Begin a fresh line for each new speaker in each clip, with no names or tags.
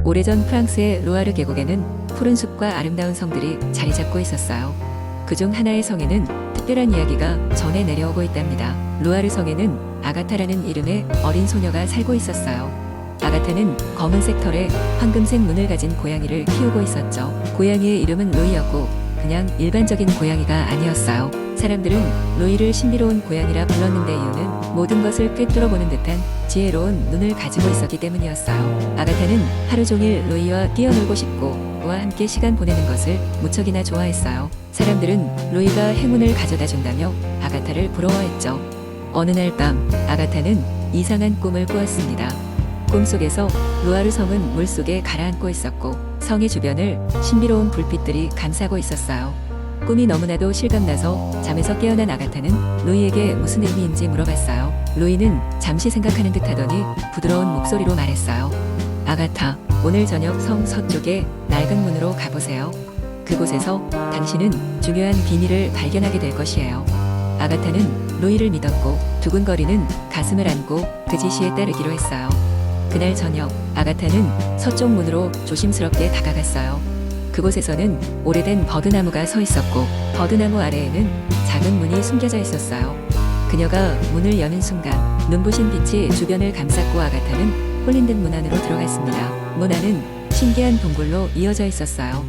오래전 프랑스의 로아르 계곡에는 푸른 숲과 아름다운 성들이 자리 잡고 있었어요. 그중 하나의 성에는 특별한 이야기가 전해 내려오고 있답니다. 로아르 성에는 아가타라는 이름의 어린 소녀가 살고 있었어요. 아가타는 검은색 털에 황금색 눈을 가진 고양이를 키우고 있었죠. 고양이의 이름은 로이였고 그냥 일반적인 고양이가 아니었어요. 사람들은 로이를 신비로운 고양이라 불렀는데 이유는 모든 것을 꿰뚫어보는 듯한 지혜로운 눈을 가지고 있었기 때문이었어요. 아가타는 하루 종일 로이와 뛰어놀고 싶고 그와 함께 시간 보내는 것을 무척이나 좋아했어요. 사람들은 로이가 행운을 가져다 준다며 아가타를 부러워했죠. 어느 날 밤 아가타는 이상한 꿈을 꾸었습니다. 꿈속에서 로아르 성은 물속에 가라앉고 있었고 성의 주변을 신비로운 불빛들이 감싸고 있었어요. 꿈이 너무나도 실감나서 잠에서 깨어난 아가타는 로이에게 무슨 의미인지 물어봤어요. 로이는 잠시 생각하는 듯 하더니 부드러운 목소리로 말했어요. 아가타, 오늘 저녁 성 서쪽에 낡은 문으로 가보세요. 그곳에서 당신은 중요한 비밀을 발견하게 될 것이에요. 아가타는 로이를 믿었고 두근거리는 가슴을 안고 그 지시에 따르기로 했어요. 그날 저녁 아가타는 서쪽 문으로 조심스럽게 다가갔어요. 그곳에서는 오래된 버드나무가 서 있었고 버드나무 아래에는 작은 문이 숨겨져 있었어요. 그녀가 문을 여는 순간 눈부신 빛이 주변을 감쌌고 아가타는 홀린 듯 문 안으로 들어갔습니다. 문 안은 신기한 동굴로 이어져 있었어요.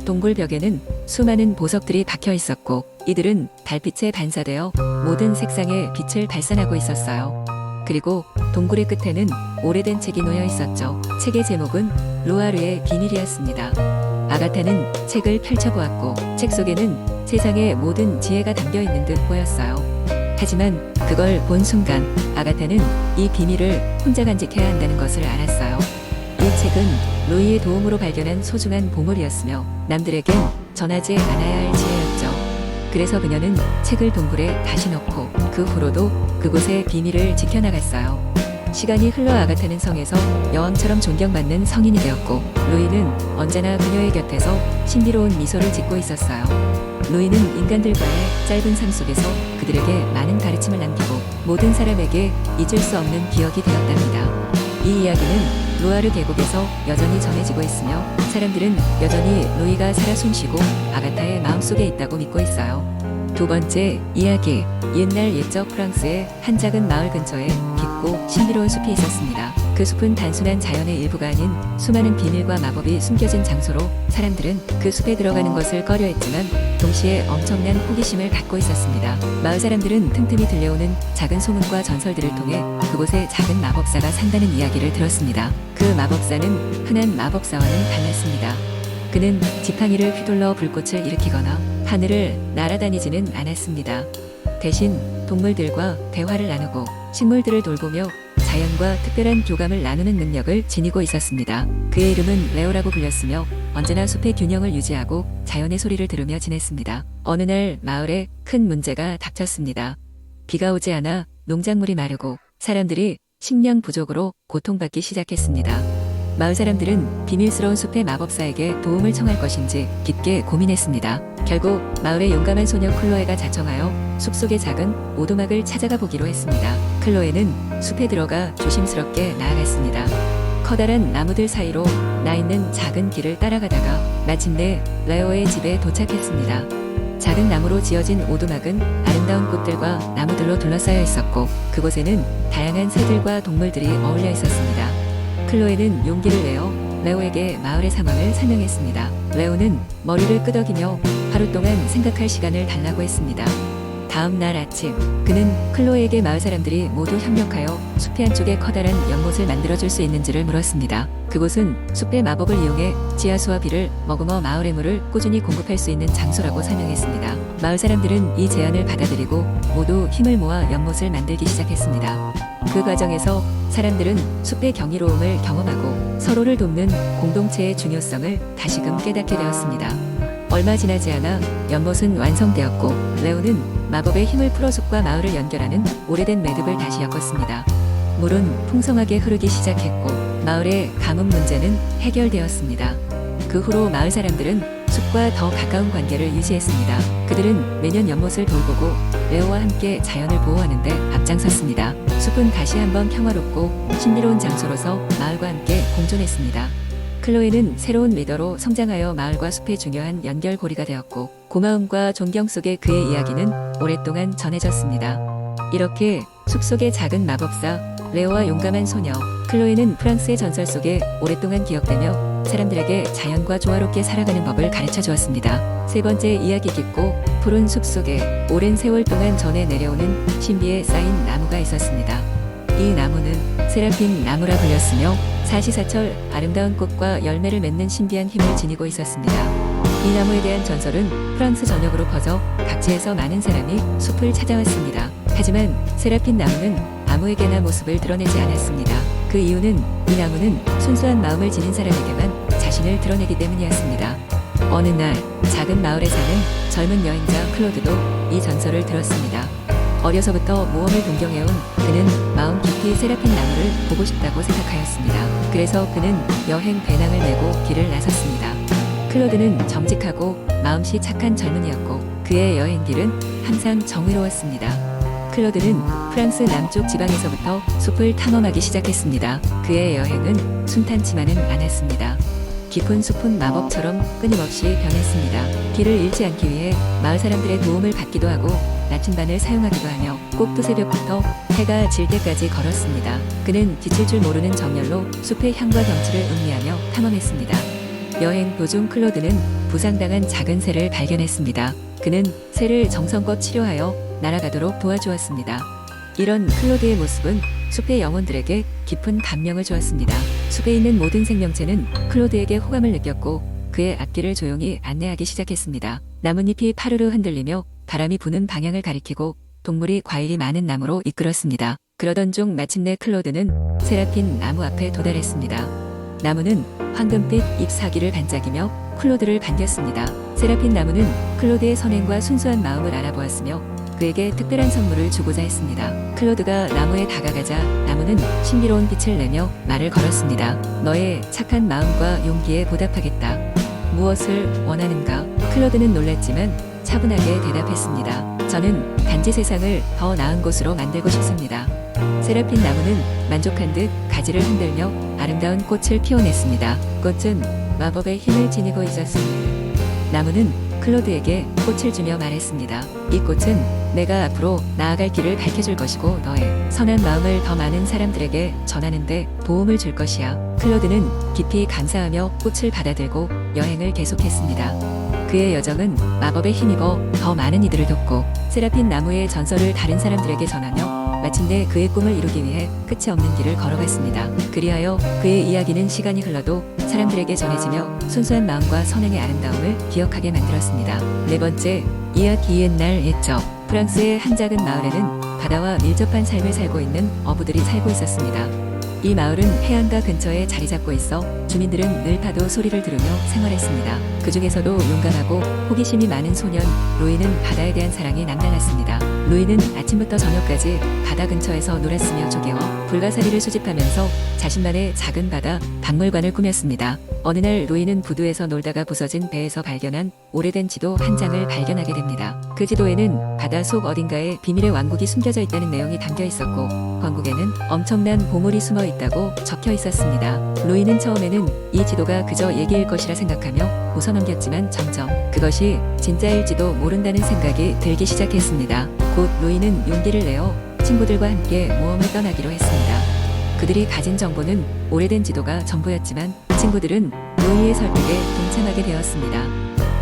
동굴 벽에는 수많은 보석들이 박혀 있었고 이들은 달빛에 반사되어 모든 색상의 빛을 발산하고 있었어요. 그리고 동굴의 끝에는 오래된 책이 놓여 있었죠. 책의 제목은 로아르의 비밀이었습니다. 아가타는 책을 펼쳐보았고 책 속에는 세상의 모든 지혜가 담겨 있는 듯 보였어요. 하지만 그걸 본 순간 아가타는 이 비밀을 혼자 간직해야 한다는 것을 알았어요. 이 책은 로이의 도움으로 발견한 소중한 보물이었으며 남들에겐 전하지 않아야 할 지혜였죠. 그래서 그녀는 책을 동굴에 다시 넣고 그 후로도 그곳의 비밀을 지켜나갔어요. 시간이 흘러 아가타는 성에서 여왕처럼 존경받는 성인이 되었고 로이는 언제나 그녀의 곁에서 신비로운 미소를 짓고 있었어요. 로이는 인간들과의 짧은 삶 속에서 그들에게 많은 가르침을 남기고 모든 사람에게 잊을 수 없는 기억이 되었답니다. 이 이야기는 로아르 계곡에서 여전히 전해지고 있으며 사람들은 여전히 로이가 살아 숨쉬고 아가타의 마음속에 있다고 믿고 있어요. 두 번째 이야기, 옛날 옛적 프랑스의 한 작은 마을 근처에 깊고 신비로운 숲이 있었습니다. 그 숲은 단순한 자연의 일부가 아닌 수많은 비밀과 마법이 숨겨진 장소로 사람들은 그 숲에 들어가는 것을 꺼려했지만 동시에 엄청난 호기심을 갖고 있었습니다. 마을 사람들은 틈틈이 들려오는 작은 소문과 전설들을 통해 그곳에 작은 마법사가 산다는 이야기를 들었습니다. 그 마법사는 흔한 마법사와는 달랐습니다. 그는 지팡이를 휘둘러 불꽃을 일으키거나 하늘을 날아다니지는 않았습니다. 대신 동물들과 대화를 나누고 식물들을 돌보며 자연과 특별한 교감을 나누는 능력을 지니고 있었습니다. 그의 이름은 레오라고 불렸으며 언제나 숲의 균형을 유지하고 자연의 소리를 들으며 지냈습니다. 어느 날 마을에 큰 문제가 닥쳤습니다. 비가 오지 않아 농작물이 마르고 사람들이 식량 부족으로 고통받기 시작했습니다. 마을 사람들은 비밀스러운 숲의 마법사에게 도움을 청할 것인지 깊게 고민했습니다. 결국 마을의 용감한 소녀 클로에가 자청하여 숲속의 작은 오두막을 찾아가 보기로 했습니다. 클로에는 숲에 들어가 조심스럽게 나아갔습니다. 커다란 나무들 사이로 나 있는 작은 길을 따라가다가 마침내 레오의 집에 도착했습니다. 작은 나무로 지어진 오두막은 아름다운 꽃들과 나무들로 둘러싸여 있었고 그곳에는 다양한 새들과 동물들이 어울려 있었습니다. 클로에는 용기를 내어 레오에게 마을의 상황을 설명했습니다. 레오는 머리를 끄덕이며 하루 동안 생각할 시간을 달라고 했습니다. 다음 날 아침 그는 클로에에게 마을 사람들이 모두 협력하여 숲의 한쪽에 커다란 연못을 만들어줄 수 있는지를 물었습니다. 그곳은 숲의 마법을 이용해 지하수와 비를 머금어 마을의 물을 꾸준히 공급할 수 있는 장소라고 설명했습니다. 마을 사람들은 이 제안을 받아들이고 모두 힘을 모아 연못을 만들기 시작했습니다. 그 과정에서 사람들은 숲의 경이로움을 경험하고 서로를 돕는 공동체의 중요성을 다시금 깨닫게 되었습니다. 얼마 지나지 않아 연못은 완성되었고 레오는 마법의 힘을 풀어 숲과 마을을 연결하는 오래된 매듭을 다시 엮었습니다. 물은 풍성하게 흐르기 시작했고 마을의 가뭄 문제는 해결되었습니다. 그 후로 마을 사람들은 숲과 더 가까운 관계를 유지했습니다. 그들은 매년 연못을 돌보고 레오와 함께 자연을 보호하는 데 앞장섰습니다. 숲은 다시 한번 평화롭고 신비로운 장소로서 마을과 함께 공존했습니다. 클로에는 새로운 리더로 성장하여 마을과 숲의 중요한 연결고리가 되었고 고마움과 존경 속의 그의 이야기는 오랫동안 전해졌습니다. 이렇게 숲속의 작은 마법사 레오와 용감한 소녀 클로에는 프랑스의 전설 속에 오랫동안 기억되며 사람들에게 자연과 조화롭게 살아가는 법을 가르쳐 주었습니다. 세 번째, 이야기 깊고 푸른 숲 속에 오랜 세월 동안 전해 내려오는 신비에 쌓인 나무가 있었습니다. 이 나무는 세라핀 나무라 불렸으며 사시사철 아름다운 꽃과 열매를 맺는 신비한 힘을 지니고 있었습니다. 이 나무에 대한 전설은 프랑스 전역으로 퍼져 각지에서 많은 사람이 숲을 찾아왔습니다. 하지만 세라핀 나무는 아무에게나 모습을 드러내지 않았습니다. 그 이유는 이 나무는 순수한 마음을 지닌 사람에게만 자신을 드러내기 때문이었습니다. 어느 날 작은 마을에 사는 젊은 여행자 클로드도 이 전설을 들었습니다. 어려서부터 모험을 동경해온 그는 마음 깊이 세라핀 나무를 보고 싶다고 생각하였습니다. 그래서 그는 여행 배낭을 메고 길을 나섰습니다. 클로드는 정직하고 마음씨 착한 젊은이였고 그의 여행길은 항상 정의로웠습니다. 클로드는 프랑스 남쪽 지방에서부터 숲을 탐험하기 시작했습니다. 그의 여행은 순탄치만은 않았습니다. 깊은 숲은 마법처럼 끊임없이 변했습니다. 길을 잃지 않기 위해 마을 사람들의 도움을 받기도 하고 나침반을 사용하기도 하며 꼭두 새벽부터 해가 질 때까지 걸었습니다. 그는 지칠 줄 모르는 정열로 숲의 향과 경치를 음미하며 탐험했습니다. 여행 도중 클로드는 부상당한 작은 새를 발견했습니다. 그는 새를 정성껏 치료하여 날아가도록 도와주었습니다. 이런 클로드의 모습은 숲의 영혼들에게 깊은 감명을 주었습니다. 숲에 있는 모든 생명체는 클로드에게 호감을 느꼈고 그의 앞길을 조용히 안내하기 시작했습니다. 나뭇잎이 파르르 흔들리며 바람이 부는 방향을 가리키고 동물이 과일이 많은 나무로 이끌었습니다. 그러던 중 마침내 클로드는 세라핀 나무 앞에 도달했습니다. 나무는 황금빛 잎사귀를 반짝이며 클로드를 반겼습니다. 세라핀 나무는 클로드의 선행과 순수한 마음을 알아보았으며 그에게 특별한 선물을 주고자 했습니다. 클로드가 나무에 다가가자 나무는 신비로운 빛을 내며 말을 걸었습니다. 너의 착한 마음과 용기에 보답하겠다. 무엇을 원하는가? 클로드는 놀랐지만 차분하게 대답했습니다. 저는 단지 세상을 더 나은 곳으로 만들고 싶습니다. 세라핀 나무는 만족한 듯 가지를 흔들며 아름다운 꽃을 피워냈습니다. 꽃은 마법의 힘을 지니고 있었습니다. 나무는 클로드에게 꽃을 주며 말했습니다. 이 꽃은 내가 앞으로 나아갈 길을 밝혀줄 것이고 너의 선한 마음을 더 많은 사람들에게 전하는데 도움을 줄 것이야. 클로드는 깊이 감사하며 꽃을 받아들고 여행을 계속했습니다. 그의 여정은 마법에 힘입어 더 많은 이들을 돕고 세라핀 나무의 전설을 다른 사람들에게 전하며 마침내 그의 꿈을 이루기 위해 끝이 없는 길을 걸어갔습니다. 그리하여 그의 이야기는 시간이 흘러도 사람들에게 전해지며 순수한 마음과 선행의 아름다움을 기억하게 만들었습니다. 네 번째, 이야기 옛날 옛적 프랑스의 한 작은 마을에는 바다와 밀접한 삶을 살고 있는 어부들이 살고 있었습니다. 이 마을은 해안가 근처에 자리 잡고 있어 주민들은 늘 파도 소리를 들으며 생활했습니다. 그 중에서도 용감하고 호기심이 많은 소년 루이는 바다에 대한 사랑이 남달랐습니다. 루이는 아침부터 저녁까지 바다 근처에서 놀았으며 조개와 불가사리를 수집하면서 자신만의 작은 바다 박물관을 꾸몄습니다. 어느 날 루이는 부두에서 놀다가 부서진 배에서 발견한 오래된 지도 한 장을 발견하게 됩니다. 그 지도에는 바다 속 어딘가에 비밀의 왕국이 숨겨져 있다는 내용이 담겨 있었고 왕국에는 엄청난 보물이 숨어 있다고 적혀 있었습니다. 루이는 처음에는 이 지도가 그저 얘기일 것이라 생각하며 웃어넘겼지만 점점 그것이 진짜일지도 모른다는 생각이 들기 시작했습니다. 곧 루이는 용기를 내어 친구들과 함께 모험을 떠나기로 했습니다. 그들이 가진 정보는 오래된 지도가 전부였지만 친구들은 루이의 설득에 동참하게 되었습니다.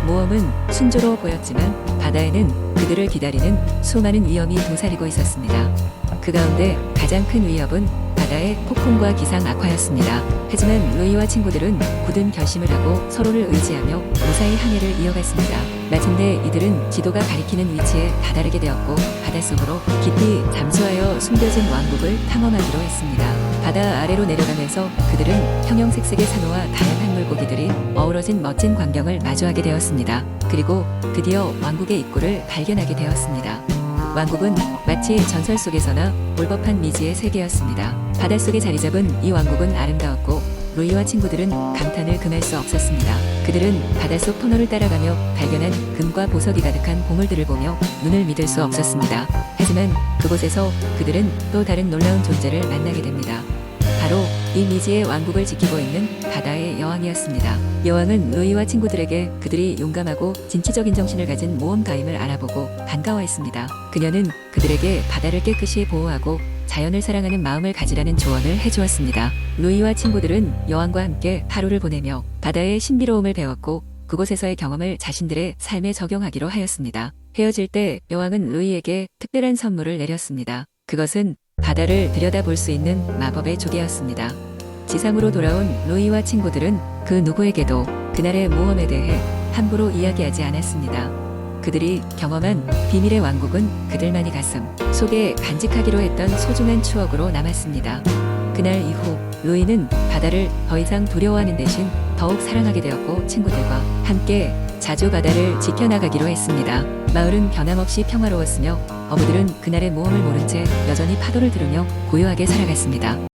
모험은 순조로워 보였지만 바다에는 그들을 기다리는 수많은 위험이 도사리고 있었습니다. 그 가운데 가장 큰 위협은 바다의 폭풍과 기상 악화였습니다. 하지만 루이와 친구들은 굳은 결심을 하고 서로를 의지하며 무사히 항해를 이어갔습니다. 마침내 이들은 지도가 가리키는 위치에 다다르게 되었고 바닷속으로 깊이 잠수하여 숨겨진 왕국을 탐험하기로 했습니다. 바다 아래로 내려가면서 그들은 형형색색의 산호와 다양한 물고기들이 어우러진 멋진 광경을 마주하게 되었습니다. 그리고 드디어 왕국의 입구를 발견하게 되었습니다. 왕국은 마치 전설 속에서나 올 법한 미지의 세계였습니다. 바닷속에 자리 잡은 이 왕국은 아름다웠고 루이와 친구들은 감탄을 금할 수 없었습니다. 그들은 바닷속 터널을 따라가며 발견한 금과 보석이 가득한 보물들을 보며 눈을 믿을 수 없었습니다. 하지만 그곳에서 그들은 또 다른 놀라운 존재를 만나게 됩니다. 바로 이 미지의 왕국을 지키고 있는 바다의 여왕 여왕이었습니다. 여왕은 루이와 친구들에게 그들이 용감하고 진취적인 정신을 가진 모험가임을 알아보고 반가워했습니다. 그녀는 그들에게 바다를 깨끗이 보호하고 자연을 사랑하는 마음을 가지라는 조언을 해주었습니다. 루이와 친구들은 여왕과 함께 하루를 보내며 바다의 신비로움을 배웠고 그곳에서의 경험을 자신들의 삶에 적용하기로 하였습니다. 헤어질 때 여왕은 루이에게 특별한 선물을 내렸습니다. 그것은 바다를 들여다볼 수 있는 마법의 조개였습니다. 지상으로 돌아온 루이와 친구들은 그 누구에게도 그날의 모험에 대해 함부로 이야기하지 않았습니다. 그들이 경험한 비밀의 왕국은 그들만이 가슴 속에 간직하기로 했던 소중한 추억으로 남았습니다. 그날 이후 루이는 바다를 더 이상 두려워하는 대신 더욱 사랑하게 되었고 친구들과 함께 자주 바다를 지켜나가기로 했습니다. 마을은 변함없이 평화로웠으며 어부들은 그날의 모험을 모른 채 여전히 파도를 들으며 고요하게 살아갔습니다.